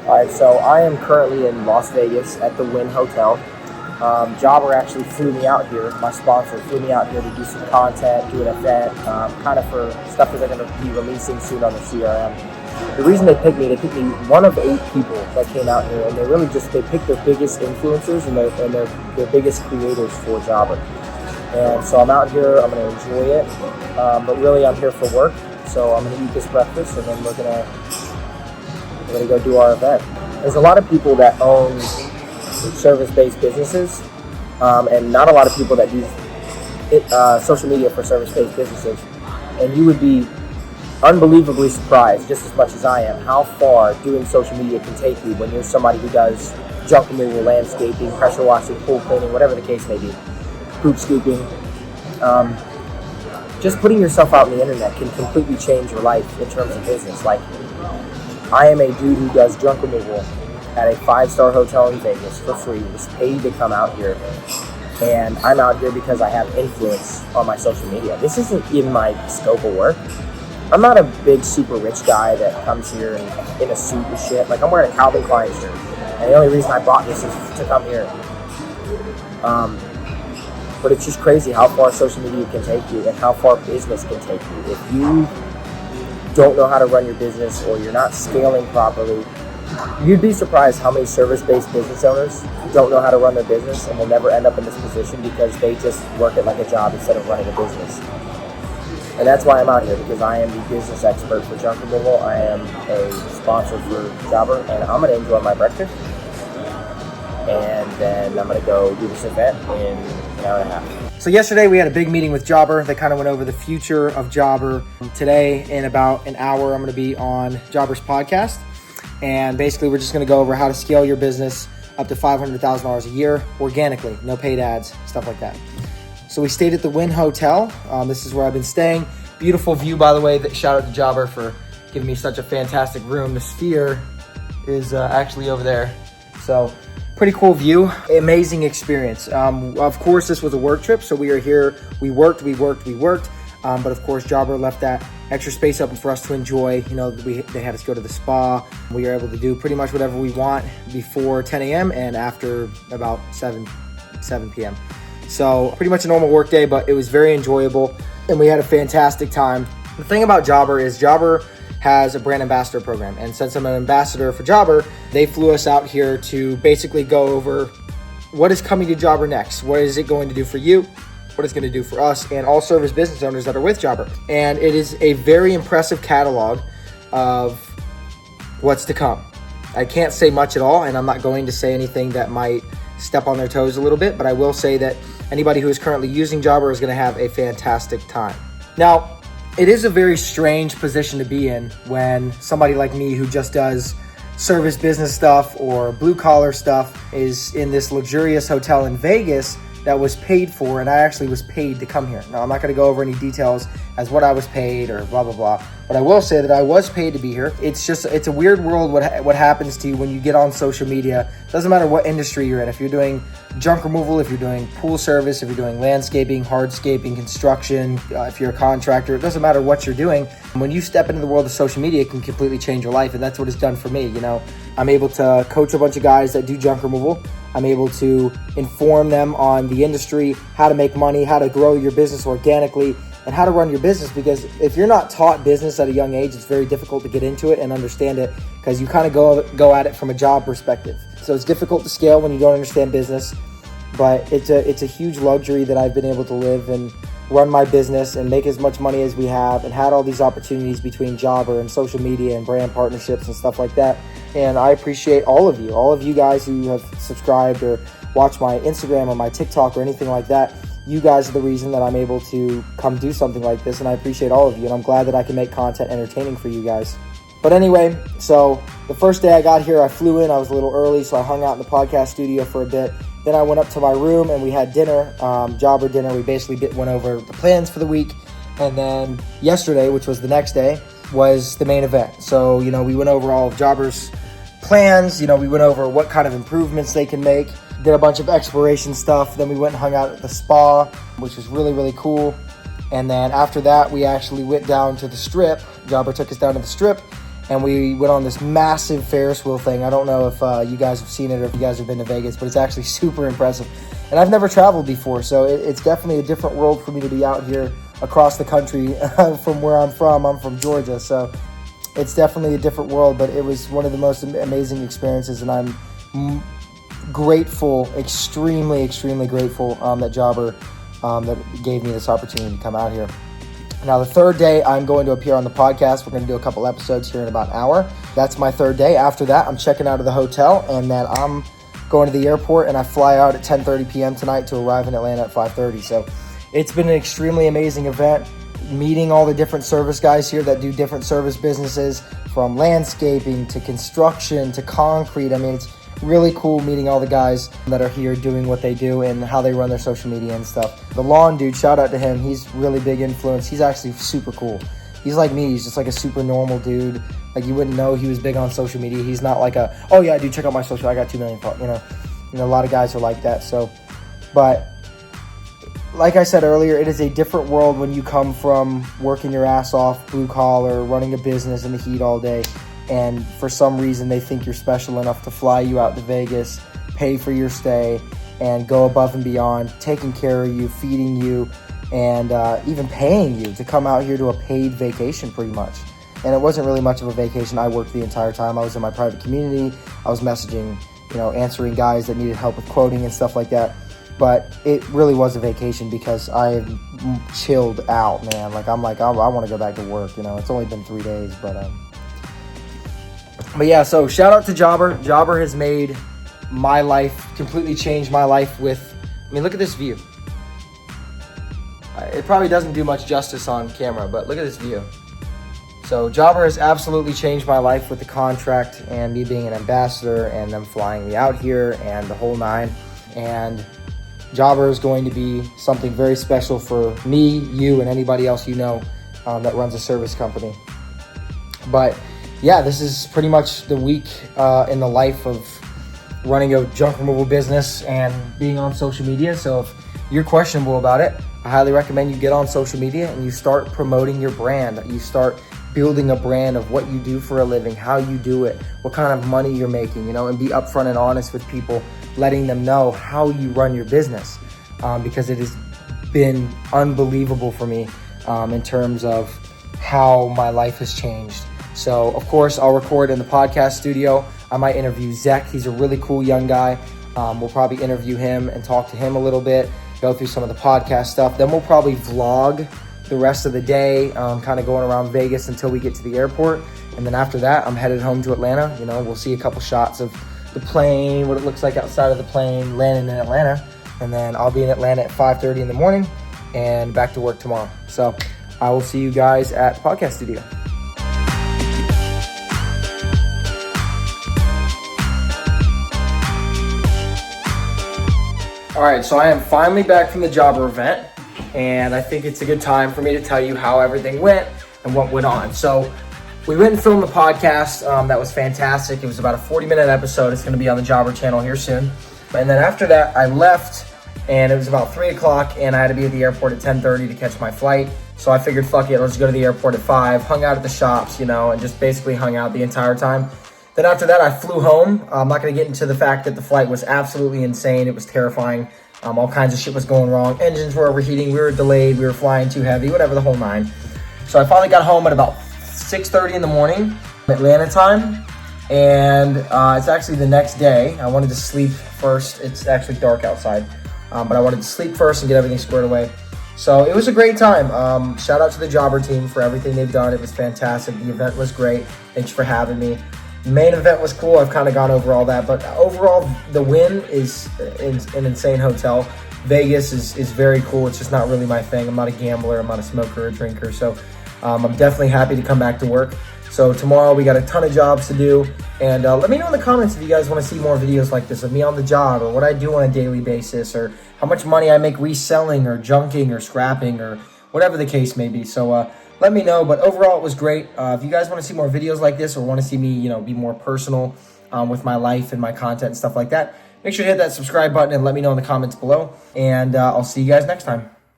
All right, so I am currently in Las Vegas at the Wynn Hotel. Jobber actually flew me out here. My sponsor flew me out here to do some content, do an event, kind of for stuff that they're going to be releasing soon on the CRM. The reason they picked me one of 8 people that came out here, and they picked their biggest influencers and their biggest creators for Jobber. And so I'm out here, I'm going to enjoy it, but really I'm here for work. So I'm going to eat this breakfast, and then we're going to go do our event. There's a lot of people that own service-based businesses, and not a lot of people that use social media for service-based businesses. And you would be unbelievably surprised, just as much as I am, how far doing social media can take you when you're somebody who does junk removal, landscaping, pressure washing, pool cleaning, whatever the case may be, poop scooping. Just putting yourself out on the internet can completely change your life in terms of business. Like, I am a dude who does junk removal at a 5-star hotel in Vegas for free, was paid to come out here, and I'm out here because I have influence on my social media. This isn't in my scope of work. I'm not a big super rich guy that comes here in a suit and shit. Like, I'm wearing a Calvin Klein shirt, and the only reason I bought this is to come here. But it's just crazy how far social media can take you and how far business can take you. If you don't know how to run your business or you're not scaling properly, you'd be surprised how many service-based business owners don't know how to run their business and will never end up in this position because they just work it like a job instead of running a business. And that's why I'm out here, because I am the business expert for junk removal. I am a sponsor for Jobber, and I'm going to enjoy my breakfast. And then I'm going to go do this event in an hour and a half. So yesterday we had a big meeting with Jobber. They kind of went over the future of Jobber. Today, in about an hour, I'm going to be on Jobber's podcast. And basically, we're just going to go over how to scale your business up to $500,000 a year organically, no paid ads, stuff like that. So we stayed at the Wynn Hotel. This is where I've been staying. Beautiful view, by the way. Shout out to Jobber for giving me such a fantastic room. The Sphere is actually over there. So pretty cool view, amazing experience. Of course, this was a work trip, so we are here. We worked. But of course, Jobber left that extra space open for us to enjoy. You know, they had us go to the spa. We were able to do pretty much whatever we want before 10 a.m. and after about 7 p.m. So pretty much a normal work day, but it was very enjoyable, and we had a fantastic time. The thing about Jobber is Jobber has a brand ambassador program, and since I'm an ambassador for Jobber, they flew us out here to basically go over what is coming to Jobber next. What is it going to do for you? What it's going to do for us and all service business owners that are with Jobber. And it is a very impressive catalog of what's to come. I can't say much at all, and I'm not going to say anything that might step on their toes a little bit, but I will say that anybody who is currently using Jobber is going to have a fantastic time. Now, it is a very strange position to be in when somebody like me who just does service business stuff or blue collar stuff is in this luxurious hotel in Vegas that was paid for, and I actually was paid to come here. Now, I'm not going to go over any details as what I was paid or blah, blah, blah, but I will say that I was paid to be here. It's a weird world what happens to you when you get on social media. Doesn't matter what industry you're in. If you're doing junk removal, if you're doing pool service, if you're doing landscaping, hardscaping, construction, if you're a contractor, it doesn't matter what you're doing. When you step into the world of social media, it can completely change your life, and that's what it's done for me. You know, I'm able to coach a bunch of guys that do junk removal. I'm able to inform them on the industry, how to make money, how to grow your business organically, and how to run your business. Because if you're not taught business at a young age, it's very difficult to get into it and understand it, because you kind of go at it from a job perspective. So it's difficult to scale when you don't understand business, but it's a huge luxury that I've been able to live and run my business and make as much money as we have, and had all these opportunities between Jobber and social media and brand partnerships and stuff like that. And I appreciate all of you guys who have subscribed or watched my Instagram or my TikTok or anything like that. You guys are the reason that I'm able to come do something like this, and I appreciate all of you, and I'm glad that I can make content entertaining for you guys. But anyway, so the first day I got here, I flew in, I was a little early, so I hung out in the podcast studio for a bit. Then I went up to my room and we had dinner, Jobber dinner. We basically went over the plans for the week. And then yesterday, which was the next day, was the main event. So, you know, we went over all of Jobber's plans. You know, we went over what kind of improvements they can make. Did a bunch of exploration stuff. Then we went and hung out at the spa, which was really, really cool. And then after that, we actually went down to the strip. Jobber took us down to the strip. and we went on this massive Ferris wheel thing. I don't know if you guys have seen it or if you guys have been to Vegas, but it's actually super impressive. And I've never traveled before, so it's definitely a different world for me to be out here across the country from where I'm from. I'm from Georgia, so it's definitely a different world, but it was one of the most amazing experiences, and I'm grateful, extremely grateful that Jobber that gave me this opportunity to come out here. Now, the third day, I'm going to appear on the podcast. We're going to do a couple episodes here in about an hour. That's my third day. After that, I'm checking out of the hotel, and then I'm going to the airport, and I fly out at 10:30 p.m. tonight to arrive in Atlanta at 5:30. So it's been an extremely amazing event, meeting all the different service guys here that do different service businesses, from landscaping to construction to concrete. I mean, it's really cool meeting all the guys that are here doing what they do and how they run their social media and stuff. The lawn dude, shout out to him. He's really big influence. He's actually super cool. He's like me. He's just like a super normal dude. Like, you wouldn't know he was big on social media. He's not like oh yeah, dude, check out my social. I got 2 million followers. You know, a lot of guys are like that. So, but like I said earlier, it is a different world when you come from working your ass off, blue collar, running a business in the heat all day, and for some reason they think you're special enough to fly you out to Vegas, pay for your stay, and go above and beyond, taking care of you, feeding you, and even paying you to come out here to a paid vacation pretty much. And it wasn't really much of a vacation. I worked the entire time. I was in my private community. I was messaging, answering guys that needed help with quoting and stuff like that. But it really was a vacation because I chilled out, man. Like, I want to go back to work. It's only been 3 days, but yeah, so shout out to Jobber. Jobber has made my life, completely changed my life look at this view. It probably doesn't do much justice on camera, but look at this view. So Jobber has absolutely changed my life with the contract and me being an ambassador and them flying me out here and the whole nine. And Jobber is going to be something very special for me, you, and anybody else that runs a service company. But yeah, this is pretty much the week in the life of running a junk removal business and being on social media. So if you're questionable about it, I highly recommend you get on social media and you start promoting your brand. You start building a brand of what you do for a living, how you do it, what kind of money you're making, and be upfront and honest with people, letting them know how you run your business, because it has been unbelievable for me in terms of how my life has changed. So, of course, I'll record in the podcast studio. I might interview Zach. He's a really cool young guy. We'll probably interview him and talk to him a little bit, go through some of the podcast stuff. Then we'll probably vlog the rest of the day, kind of going around Vegas until we get to the airport. And then after that, I'm headed home to Atlanta. We'll see a couple shots of the plane, what it looks like outside of the plane, landing in Atlanta. And then I'll be in Atlanta at 5:30 in the morning and back to work tomorrow. So I will see you guys at the podcast studio. All right, so I am finally back from the Jobber event, and I think it's a good time for me to tell you how everything went and what went on. So we went and filmed the podcast. That was fantastic. It was about a 40-minute episode. It's going to be on the Jobber channel here soon. And then after that, I left, and it was about 3 o'clock, and I had to be at the airport at 10:30 to catch my flight. So I figured, fuck it, let's go to the airport at 5, hung out at the shops, and just basically hung out the entire time. Then after that, I flew home. I'm not going to get into the fact that the flight was absolutely insane. It was terrifying. All kinds of shit was going wrong. Engines were overheating. We were delayed. We were flying too heavy, whatever, the whole nine. So I finally got home at about 6:30 in the morning, Atlanta time. And it's actually the next day. I wanted to sleep first. It's actually dark outside. But I wanted to sleep first and get everything squared away. So it was a great time. Shout out to the Jobber team for everything they've done. It was fantastic. The event was great. Thanks for having me. The main event was cool. I've kind of gone over all that, but overall, the win is an insane hotel. Vegas is very cool. It's just not really my thing. I'm not a gambler. I'm not a smoker or a drinker. So I'm definitely happy to come back to work. So tomorrow we got a ton of jobs to do. And let me know in the comments if you guys want to see more videos like this of me on the job, or what I do on a daily basis, or how much money I make reselling or junking or scrapping or whatever the case may be. So let me know. But overall, it was great. If you guys want to see more videos like this, or want to see me, be more personal with my life and my content and stuff like that, make sure to hit that subscribe button and let me know in the comments below. And I'll see you guys next time.